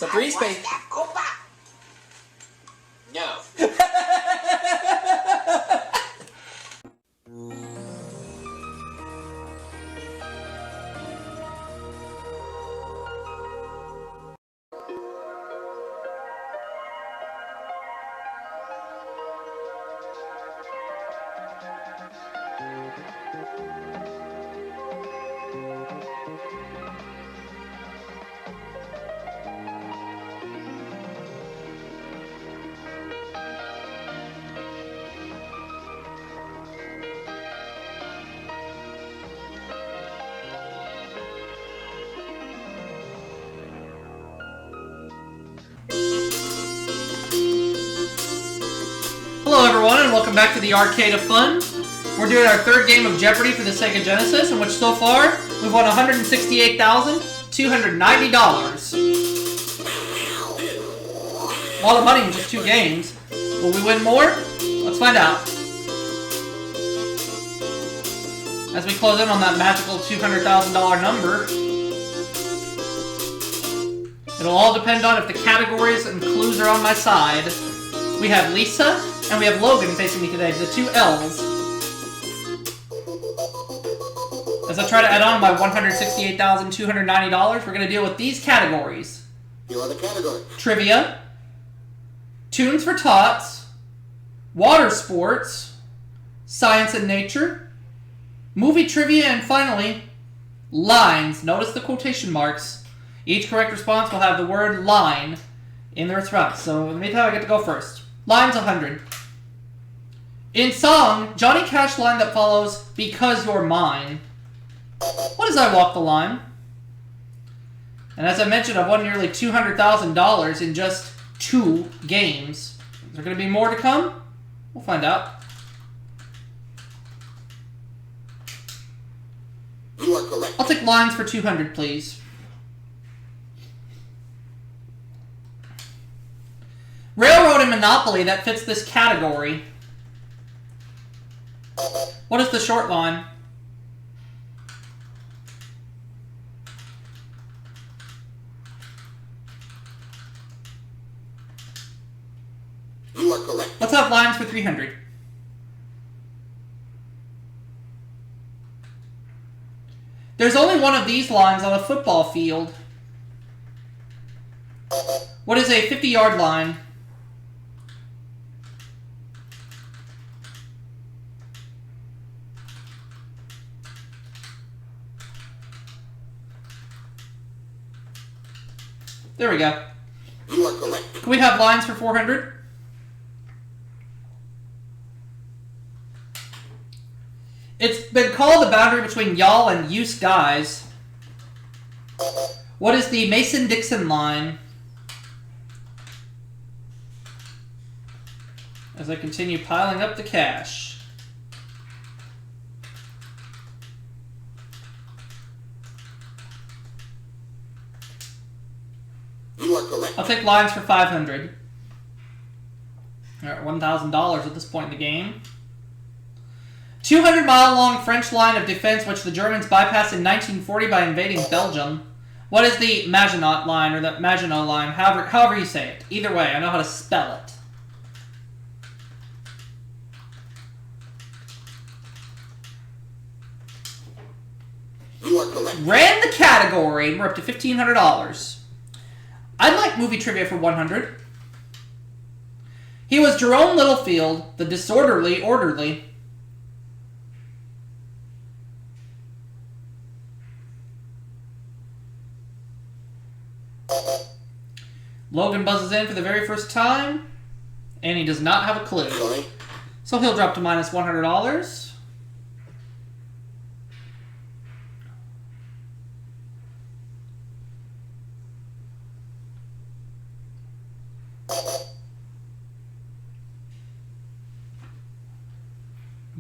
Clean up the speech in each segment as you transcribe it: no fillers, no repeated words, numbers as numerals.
So 3 space. No. Hello everyone and welcome back to the Arcade of Fun. We're doing our third game of Jeopardy for the Sega Genesis, in which so far we've won $168,290. A lot of money in just 2 games. Will we win more? Let's find out. As we close in on that magical $200,000 number, it'll all depend on if the categories and clues are on my side. We have Lisa and we have Logan facing me today, the 2 L's. As I try to add on my $168,290, we're going to deal with these categories. Here are the categories. Trivia, Tunes for Tots, Water Sports, Science and Nature, Movie Trivia, and finally, Lines. Notice the quotation marks. Each correct response will have the word line in the response. So in the meantime, I get to go first. Lines 100. In song, Johnny Cash line that follows, "Because you're mine." What is "I walk the line"? And as I mentioned, I've won nearly $200,000 in just 2 games. Is there going to be more to come? We'll find out. You are correct. I'll take lines for 200, please. Railroad and Monopoly that fits this category. What is the short line? You are correct. Let's have lines for 300. There's only one of these lines on a football field. What is a 50-yard line? There we go. You are correct. Can we have lines for 400? It's been called the boundary between y'all and use guys. What is the Mason-Dixon line? As I continue piling up the cash. You are correct. I'll take lines for 500. Alright, $1,000 at this point in the game. 200-mile-long French line of defense which the Germans bypassed in 1940 by invading Belgium. What is the Maginot line, or the Maginot line, however you say it. Either way, I know how to spell it. You are correct. Ran the category, and we're up to $1,500. I'd like movie trivia for 100. He was Jerome Littlefield, the disorderly orderly. Logan buzzes in for the very first time, and he does not have a clue. Sorry. So he'll drop to minus $100.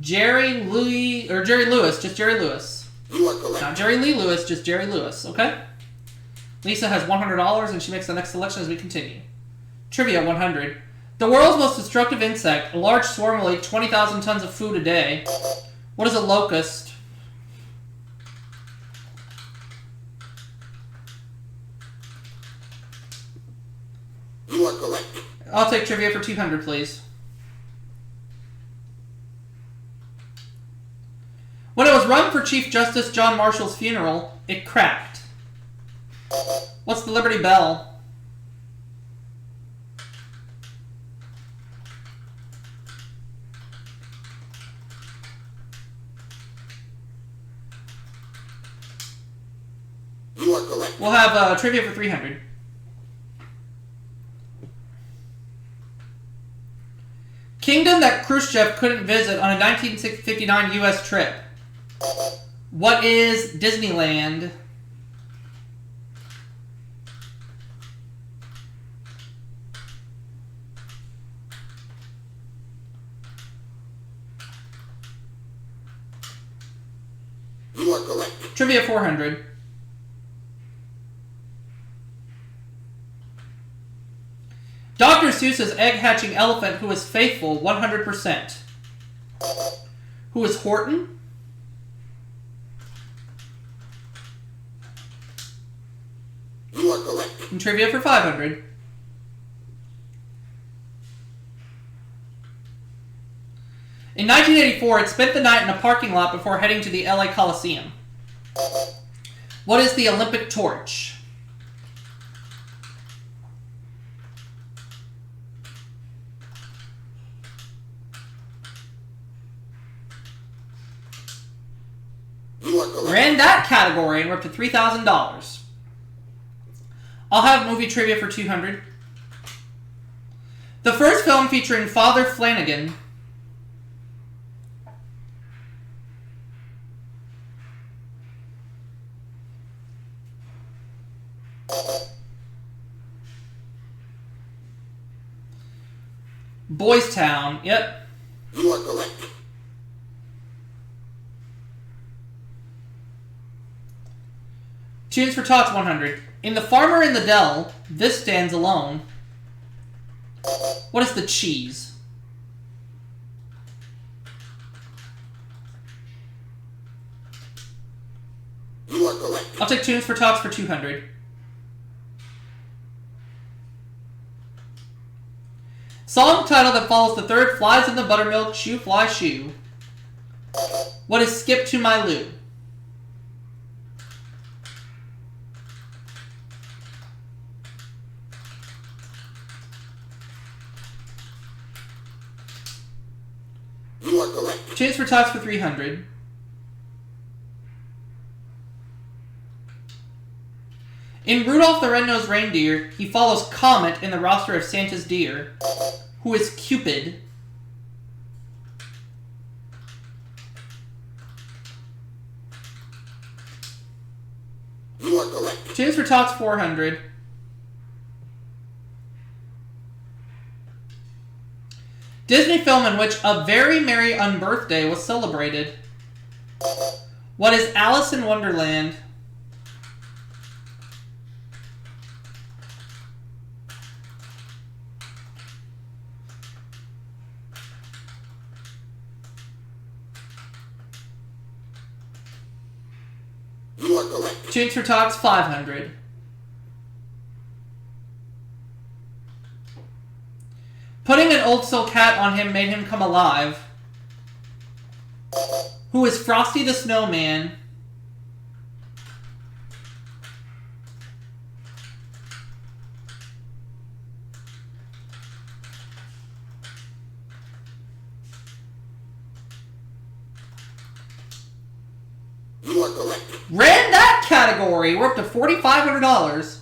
Jerry Lewis, just Jerry Lewis. You are correct. Not Jerry Lee Lewis, just Jerry Lewis, okay? Lisa has $100 and she makes the next selection as we continue. Trivia 100. The world's most destructive insect. A large swarm will eat 20,000 tons of food a day. What is a locust? are correct. I'll take trivia for 200, please. When it was run for Chief Justice John Marshall's funeral, it cracked. What's the Liberty Bell? You are correct. We'll have trivia for 300. Kingdom that Khrushchev couldn't visit on a 1959 U.S. trip. What is Disneyland? You are correct. Trivia 400. Dr. Seuss's egg-hatching elephant who is faithful 100%. Who is Horton? You are correct. And trivia for 500. In 1984, it spent the night in a parking lot before heading to the LA Coliseum. What is the Olympic torch? You are correct. We're in that category and we're up to $3,000. I'll have movie trivia for 200. The first film featuring Father Flanagan. Boys Town. Yep. You are correct. Tunes for Tots 100. In The Farmer in the Dell, this stands alone. What is the cheese? You are correct. I'll take Tunes for Tots for 200. Song title that follows the third Flies in the Buttermilk, Shoe Fly Shoe. What is Skip to My Lou? You are correct. Tunes for Tots for 300. In Rudolph the Red-Nosed Reindeer, he follows Comet in the roster of Santa's deer. Who is Cupid? You are correct. Tunes for Tots 400. Disney film in which A Very Merry Unbirthday was celebrated. What is Alice in Wonderland? You are correct. Tunes for Tots 500. Putting an old silk hat on him made him come alive. Who is Frosty the Snowman? You are correct. Ran that category. We're up to $4,500.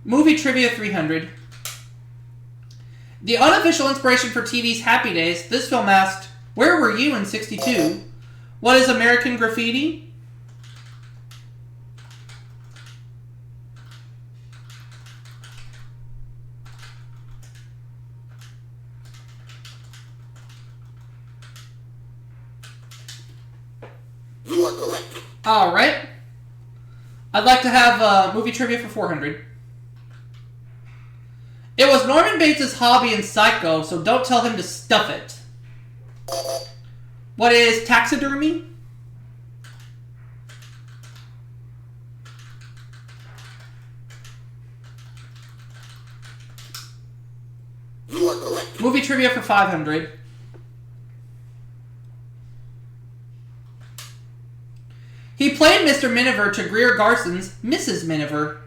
Movie trivia 300. The unofficial inspiration for TV's Happy Days, this film asked, "Where were you in '62? What is American Graffiti?" You are correct. All right. I'd like to have movie trivia for 400. It was Norman Bates' hobby in Psycho, so don't tell him to stuff it. What is taxidermy? You are correct. Movie trivia for 500. He played Mr. Miniver to Greer Garson's Mrs. Miniver.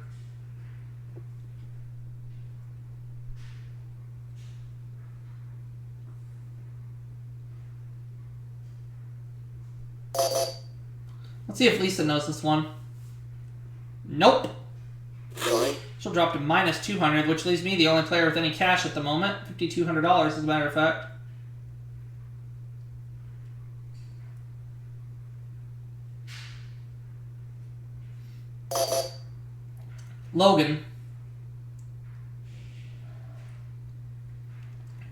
Let's see if Lisa knows this one. Nope. Sorry. She'll drop to minus 200, which leaves me the only player with any cash at the moment. $5,200, as a matter of fact. Logan.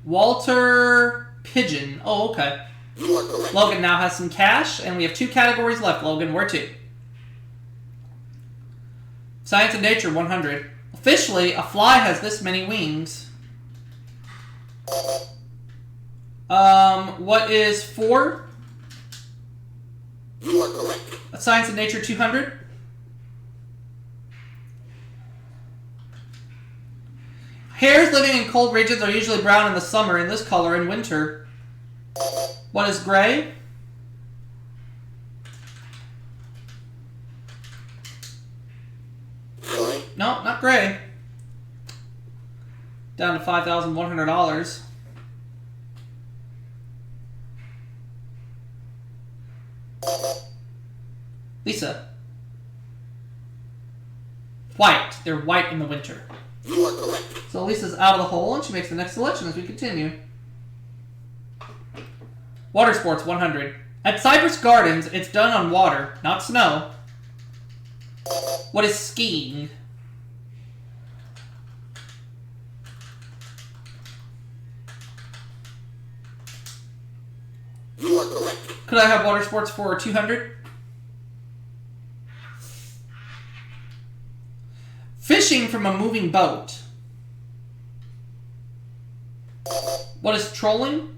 Walter Pigeon. Oh, okay. You are correct. Logan now has some cash, and we have 2 categories left, Logan. Where to? Science and Nature, 100. Officially, a fly has this many wings. What is 4? You are correct. Science and Nature, 200. Hares living in cold regions are usually brown in the summer and this color in winter. What is gray? Sorry. No, not gray. Down to $5,100. Lisa. White. They're white in the winter. You are correct. So Lisa's out of the hole, and she makes the next selection as we continue. Water sports, 100. At Cypress Gardens, it's done on water, not snow. What is skiing? You are correct. Could I have water sports for 200? Fishing from a moving boat. What is trolling?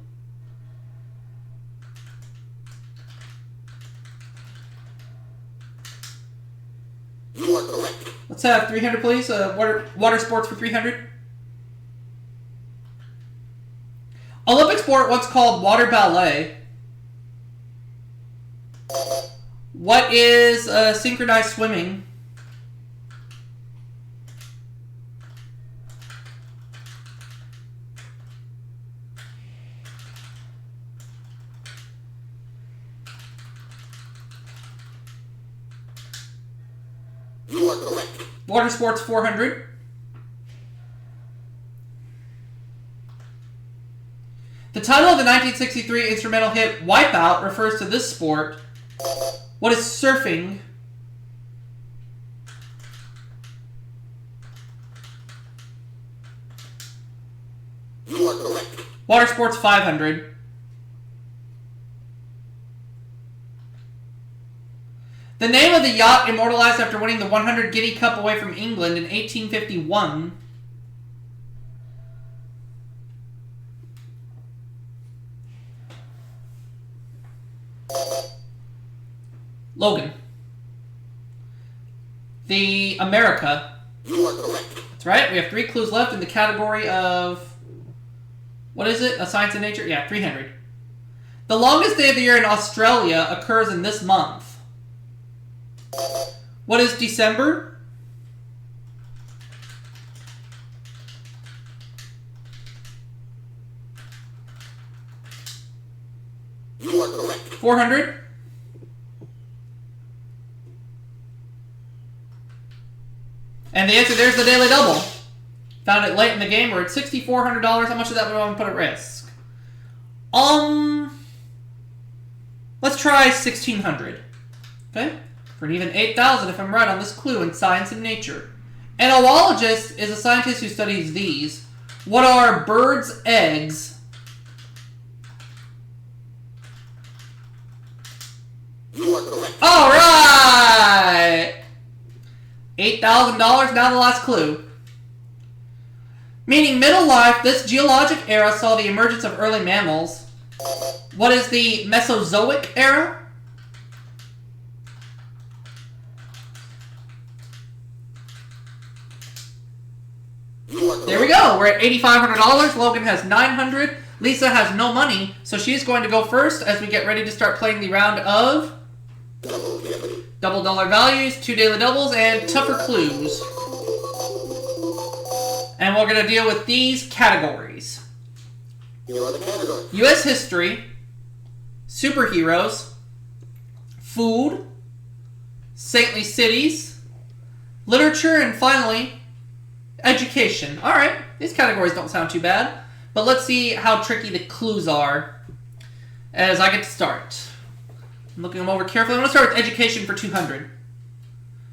You are correct. Let's have 300, please. Water sports for 300. Olympic sport, what's called water ballet. What is synchronized swimming? You are correct. Water sports, 400. The title of the 1963 instrumental hit Wipeout refers to this sport. What is surfing? You are correct. Water sports, 500. The name of the yacht immortalized after winning the 100 Guinea Cup away from England in 1851. Logan. The America. You are correct. That's right. We have 3 clues left in the category of... What is it? A science and nature? Yeah, 300. The longest day of the year in Australia occurs in this month. What is December? You are correct. 400. And the answer there's the Daily Double. Found it late in the game. We're at $6,400. How much of that would I want to put at risk? Let's try 1,600. Okay? For an even 8,000 if I'm right on this clue in science and nature. An oologist is a scientist who studies these. What are birds' eggs? You are correct. All right! $8,000, now the last clue. Meaning middle life, this geologic era saw the emergence of early mammals. What is the Mesozoic era? You are correct. There we go. We're at $8,500. Logan has $900. Lisa has no money, so she's going to go first as we get ready to start playing the round of Double Jeopardy. double dollar values, 2 daily doubles, and tougher clues. And we're going to deal with these categories. Here are the categories. U.S. history, superheroes, food, saintly cities, literature, and finally, education. Alright, these categories don't sound too bad. But let's see how tricky the clues are as I get to start. I'm looking them over carefully. I'm going to start with education for 200.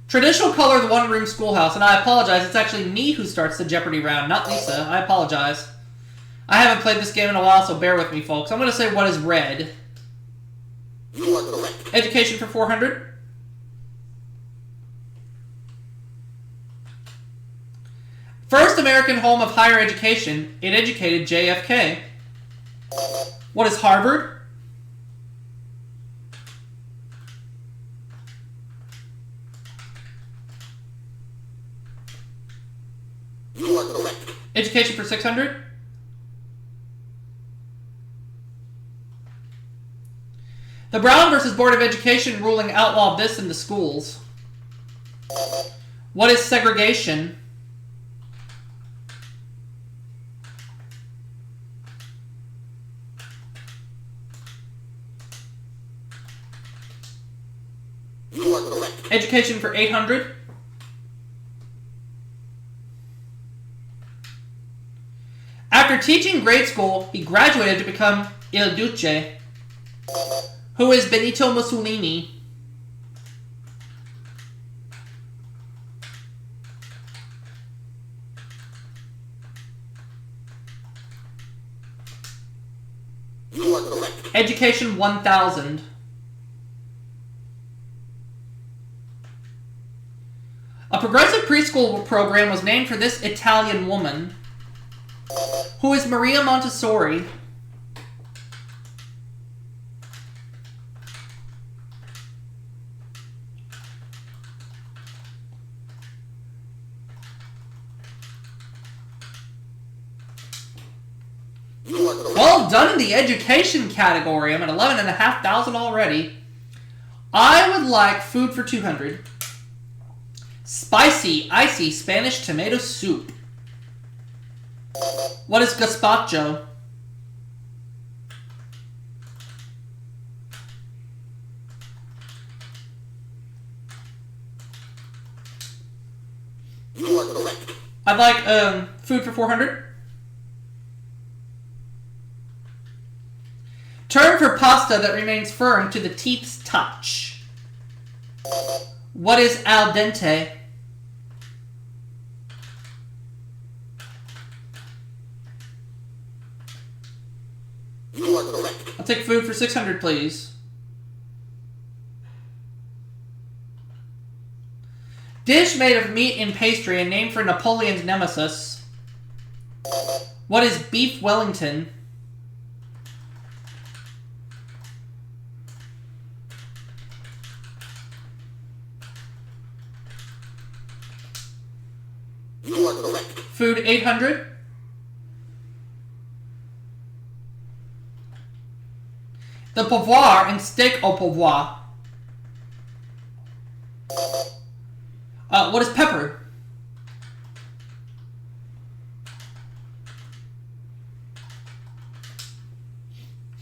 Traditional color of the one-room schoolhouse, and I apologize, it's actually me who starts the Jeopardy round, not Lisa. I apologize. I haven't played this game in a while, so bear with me, folks. I'm going to say what is red. You are correct. Education for 400. First American home of higher education, it educated JFK. What is Harvard? You are correct. Education for 600. The Brown versus Board of Education ruling outlawed this in the schools. What is segregation? You are correct. Education for 800. After teaching grade school, he graduated to become Il Duce. Who is Benito Mussolini? You are correct. Education 1000. A progressive preschool program was named for this Italian woman. Who is Maria Montessori? You are correct. Well done in the education category. I'm at 11,500 already. I would like food for 200. Spicy, icy Spanish tomato soup. What is gazpacho? You are correct. I'd like food for 400. Term for pasta that remains firm to the teeth's touch. What is al dente? You are correct. I'll take food for 600, please. Dish made of meat and pastry and named for Napoleon's nemesis. What is beef Wellington? You are correct. Food 800. The pouvoir and steak au pouvoir. What is pepper?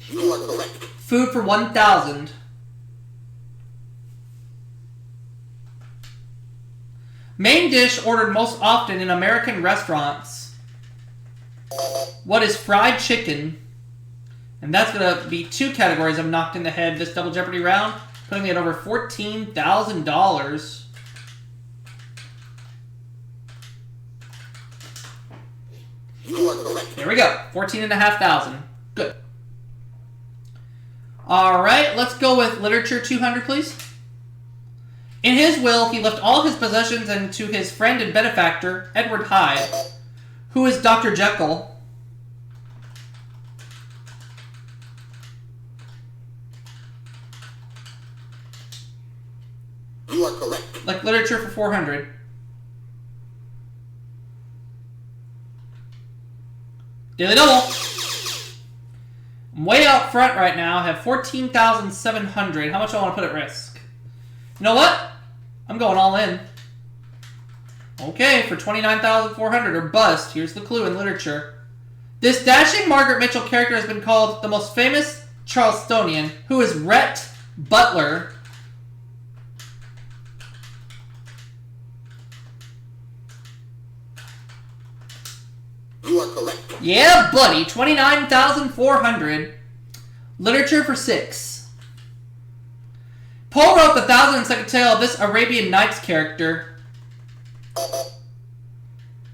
You are correct. Food for 1,000. Main dish ordered most often in American restaurants. What is fried chicken? And that's going to be 2 categories I'm knocked in the head this Double Jeopardy round, putting me at over $14,000. You are correct. There we go. 14,500. Good. Alright, let's go with literature 200, please. In his will, he left all his possessions and to his friend and benefactor, Edward Hyde. Who is Dr. Jekyll? You are correct. Like literature for 400. Daily double. I'm way out front right now. I have 14,700. How much do I want to put at risk? You know what? I'm going all in. Okay, for 29,400 or bust. Here's the clue in literature. This dashing Margaret Mitchell character has been called the most famous Charlestonian, who is Rhett Butler. You are correct. Yeah, buddy. 29,400. Literature for 6. Poe wrote the 1,002nd tale of this Arabian Nights character,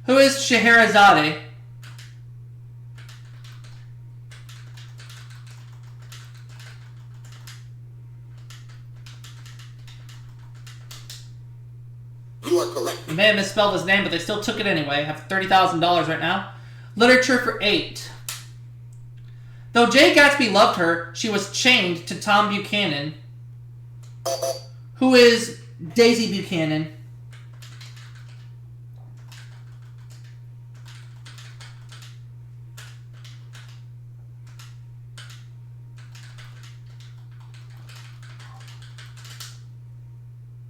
who is Scheherazade. You are correct. You may have misspelled his name, but they still took it anyway. I have $30,000 right now. Literature for 8. Though Jay Gatsby loved her, she was chained to Tom Buchanan, who is Daisy Buchanan.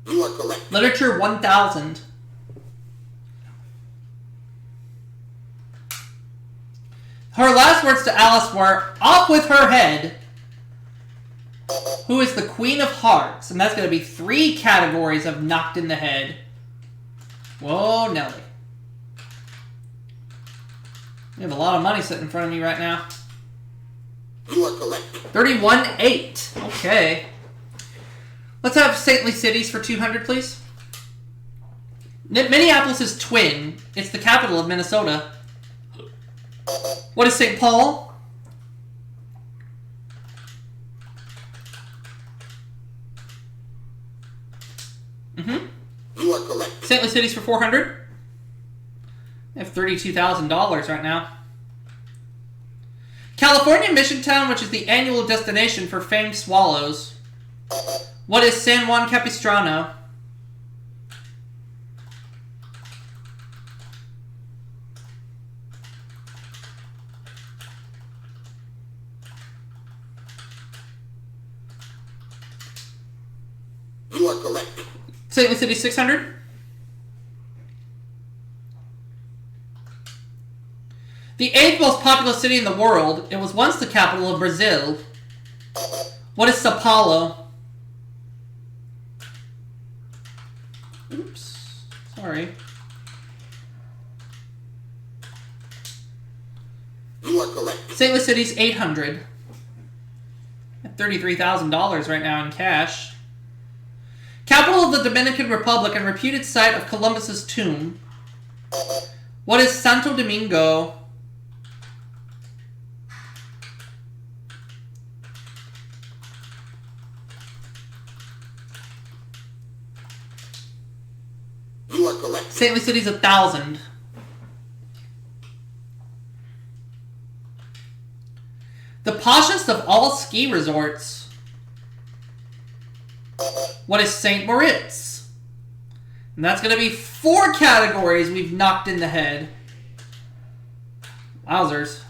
You are correct. Literature 1,000. Her last words to Alice were, "Off with her head." Who is the Queen of Hearts? And that's going to be 3 categories of knocked in the head. Whoa, Nelly. You have a lot of money sitting in front of me right now. You are correct. 31,800. Okay. Let's have Saintly Cities for 200, please. Minneapolis is twin. It's the capital of Minnesota. What is St. Paul? You are correct. Saintly Cities for 400. I have $32,000 right now. California Mission Town, which is the annual destination for famed swallows. What is San Juan Capistrano? You are correct. Saintly City 600. The 8th most populous city in the world. It was once the capital of Brazil. What is Sao Paulo? Oops. Sorry. You are correct. St. Louis City's 800. At $33,000 right now in cash. Capital of the Dominican Republic and reputed site of Columbus's tomb. What is Santo Domingo? You are correct. St. Louis City's 1,000. The poshest of all ski resorts. What is St. Moritz? And that's going to be 4 categories we've knocked in the head. Wowzers.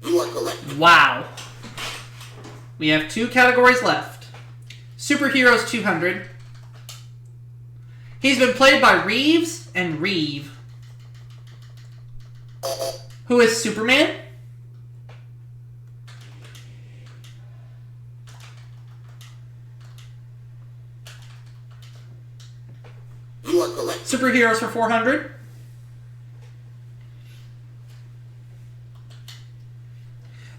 You are correct. Wow. We have 2 categories left. Superheroes 200. He's been played by Reeves and Reeve. Who is Superman? You are correct. Superheroes for 400.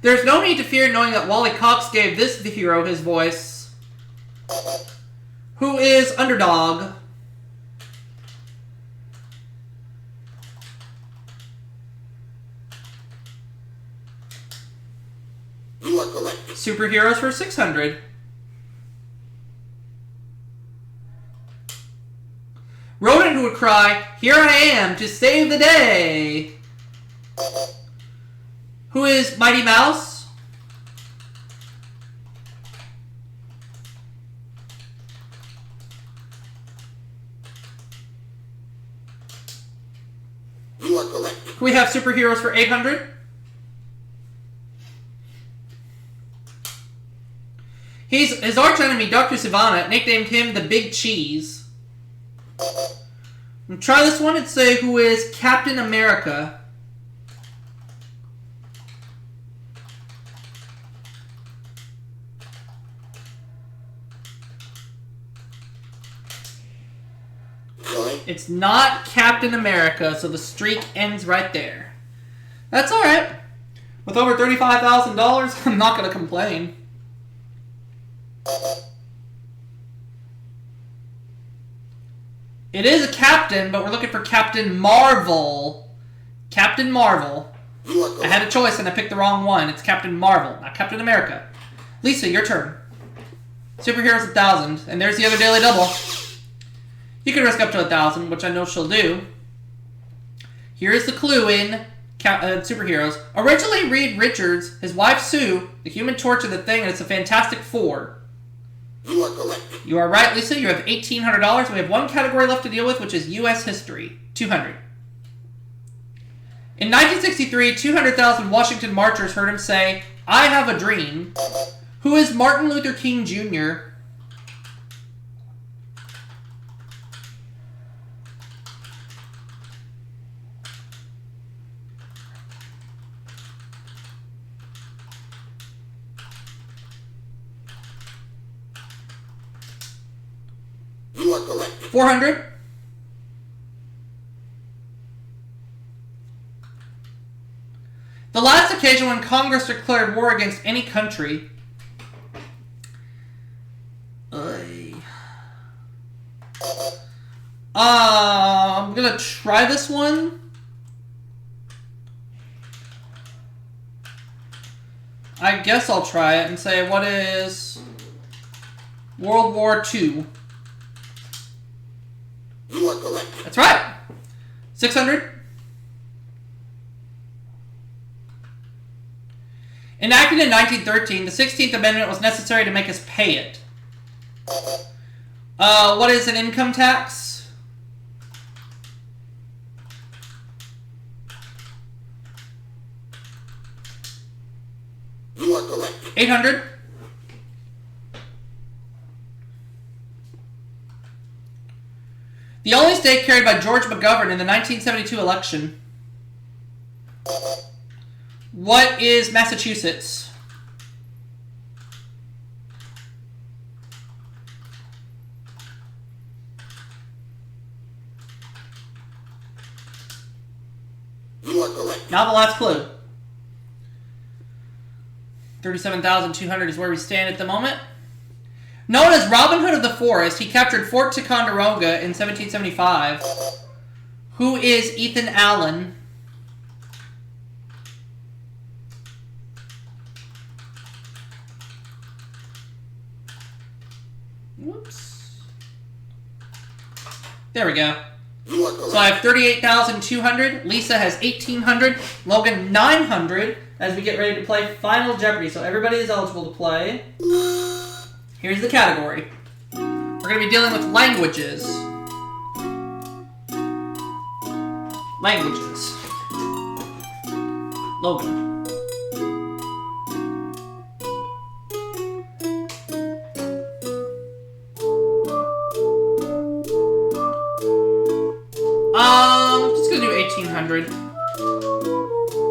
There's no need to fear knowing that Wally Cox gave this the hero his voice. Who is Underdog? You are correct. Superheroes for 600. Rodent who would cry, "Here I am to save the day." Who is Mighty Mouse? You are correct. Can we have superheroes for 800? His arch enemy, Dr. Sivana, nicknamed him the Big Cheese. And try this one and say who is Captain America. It's not Captain America, so the streak ends right there. That's alright. With over $35,000, I'm not going to complain. It is a captain, but we're looking for Captain Marvel. Captain Marvel. I had a choice and I picked the wrong one. It's Captain Marvel, not Captain America. Lisa, your turn. Superheroes 1,000, and there's the other daily double. You can risk up to 1,000, which I know she'll do. Here's the clue in Superheroes. Originally Reed Richards, his wife Sue, the Human Torch, and the Thing, and it's a Fantastic Four. You are correct. You are right, Lisa. You have $1,800. We have one category left to deal with, which is U.S. history. 200. In 1963, 200,000 Washington marchers heard him say, "I have a dream." Who is Martin Luther King Jr.? You are correct. 400. The last occasion when Congress declared war against any country. I'm gonna try this one. I guess I'll try it and say, what is World War II? You are correct. That's right. 600. Enacted in 1913, the 16th Amendment was necessary to make us pay it. What is an income tax? You are correct. 800. The only state carried by George McGovern in the 1972 election. What is Massachusetts? You are correct. Now the last clue. 37,200 is where we stand at the moment. Known as Robin Hood of the Forest, he captured Fort Ticonderoga in 1775. Who is Ethan Allen? Whoops. There we go. You are correct. So I have 38,200. Lisa has 1,800. Logan 900. As we get ready to play Final Jeopardy, so everybody is eligible to play. Here's the category. We're going to be dealing with languages. Languages. Logan. Just going to do 1,800.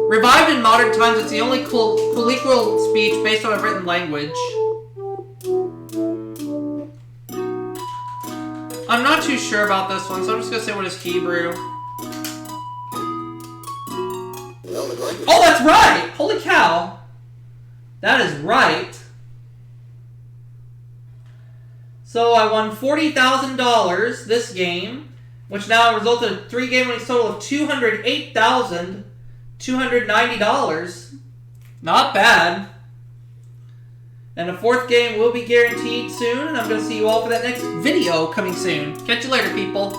Revived in modern times, it's the only colloquial speech based on a written language. I'm not too sure about this one, so I'm just going to say what is Hebrew. Oh, that's right! Holy cow! That is right. So I won $40,000 this game, which now resulted in a 3-game winnings total of $208,290. Not bad. And a 4th game will be guaranteed soon, and I'm going to see you all for that next video coming soon. Catch you later, people.